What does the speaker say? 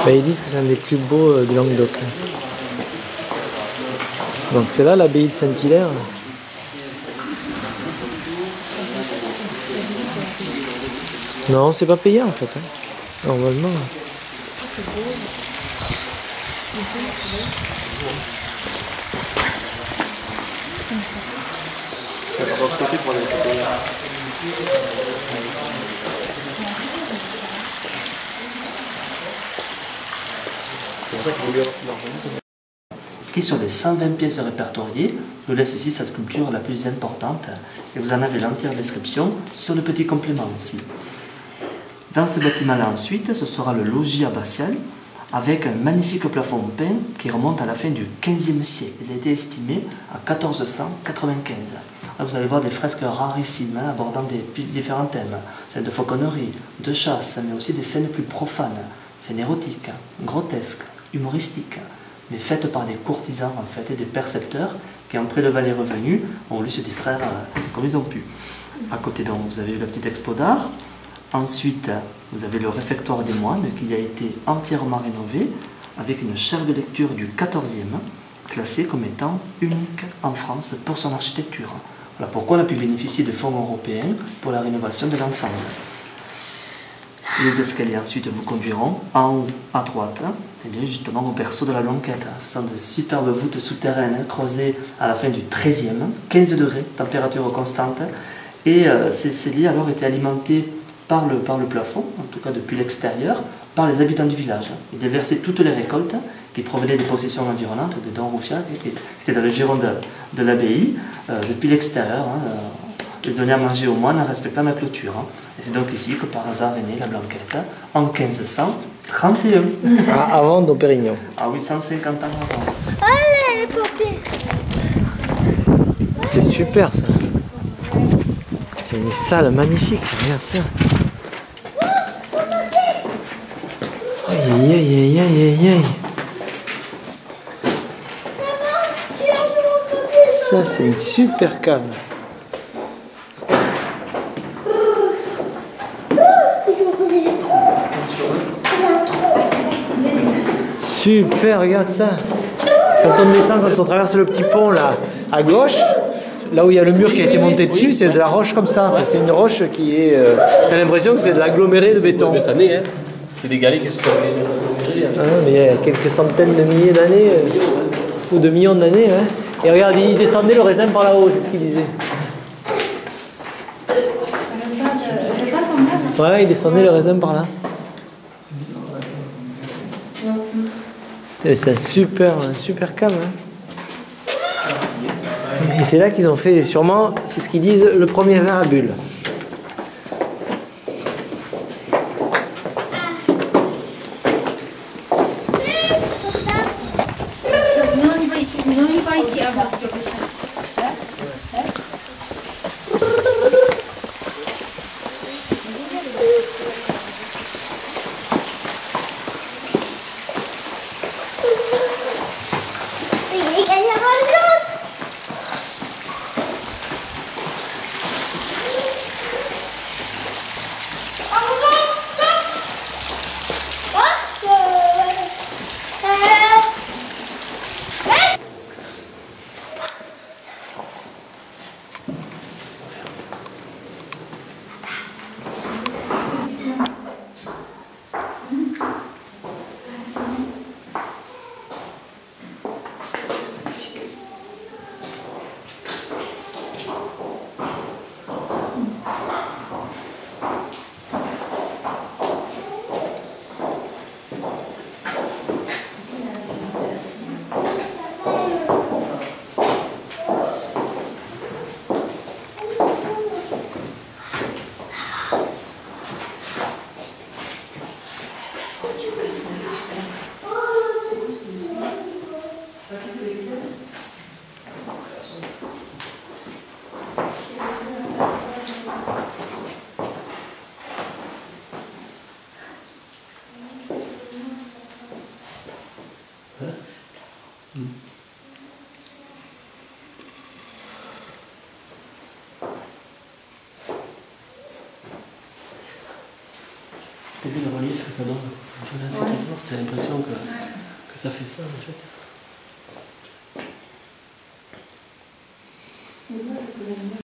Ben, ils disent que c'est un des plus beaux du Languedoc. Donc c'est là l'abbaye de Saint-Hilaire. Non, c'est pas payant en fait. Hein. Normalement. Qui sur les 120 pièces répertoriées nous laisse ici sa sculpture la plus importante et vous en avez l'entière description sur le petit complément ici. Dans ce bâtiment-là ensuite, ce sera le logis abbatial avec un magnifique plafond peint qui remonte à la fin du XVe siècle. Il a été estimé à 1495. Là, vous allez voir des fresques rarissimes abordant différents thèmes, celles de fauconnerie, de chasse, mais aussi des scènes plus profanes, scènes érotiques, grotesques, humoristiques, mais faites par des courtisans en fait et des percepteurs qui, en prélevé les revenus, ont voulu se distraire comme ils ont pu. À côté donc, vous avez eu la petite expo d'art. Ensuite, vous avez le réfectoire des moines qui a été entièrement rénové avec une chaire de lecture du XIVe, classée comme étant unique en France pour son architecture. Voilà pourquoi on a pu bénéficier de fonds européens pour la rénovation de l'ensemble. Les escaliers ensuite vous conduiront en haut à droite, et bien justement au berceau de la Blanquette. Ce sont de superbes voûtes souterraines creusées à la fin du XIIIe, 15 degrés, température constante, et ces lits alors étaient alimentés par le plafond, en tout cas depuis l'extérieur, par les habitants du village. Ils déversaient toutes les récoltes qui provenaient des possessions environnantes de Don Roufiac, qui était dans le giron de l'abbaye, depuis l'extérieur. De donner à manger aux moines en respectant la clôture. Et c'est donc ici que par hasard est née la Blanquette en 1531. Avant Dom Pérignon. Ah oui, 150 ans avant. Allez, les papiers. C'est super ça. C'est une salle magnifique, regarde ça. Aïe aïe aïe aïe aïe aïe. Ça c'est une super cave. Super, regarde ça. Quand on descend, quand on traverse le petit pont là, à gauche, là où il y a le mur qui a été monté dessus, c'est de la roche comme ça. Enfin, c'est une roche qui est... T'as l'impression que c'est de l'aggloméré de béton. Des années, hein. C'est des galets qui se sont... Ah, mais il y a quelques centaines de milliers d'années, ou de millions d'années. Hein. Et regarde, il descendait le raisin par là-haut, c'est ce qu'il disait. Ouais, il descendait le raisin par là. C'est un super cave. Hein. Et c'est là qu'ils ont fait, sûrement, c'est ce qu'ils disent, le premier verre à bulles. T'as vu le relief que ça donne? Tu as l'impression que ça fait ça en fait.